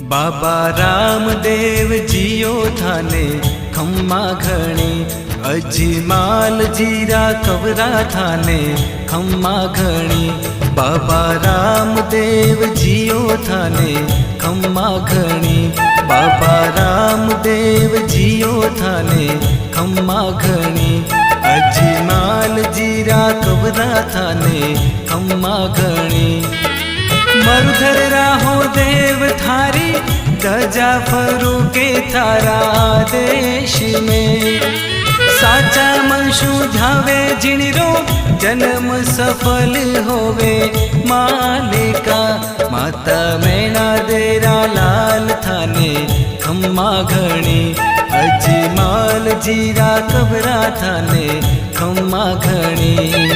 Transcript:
बाबा रामदेव जियो थाने खम्मा घणी, अजमाल जीरा कवरा थाने खम्मा घणी। बाबा रामदेव जियो थाने खम्मा घणी, बाबा रामदेव जियो थाने खम्मा घणी। अजमाल जीरा कवरा थाने खम्मा घणी। मरुधर राहो देव थारी, गजा फरू के थारा देश में। साचा मनशु ध्यावे जिणरो, जन्म सफल होवे मालिका। माता मैना देरा लाल थाने खम्मा घणी, अजमाल जीरा कबरा थाने खम्मा घणी।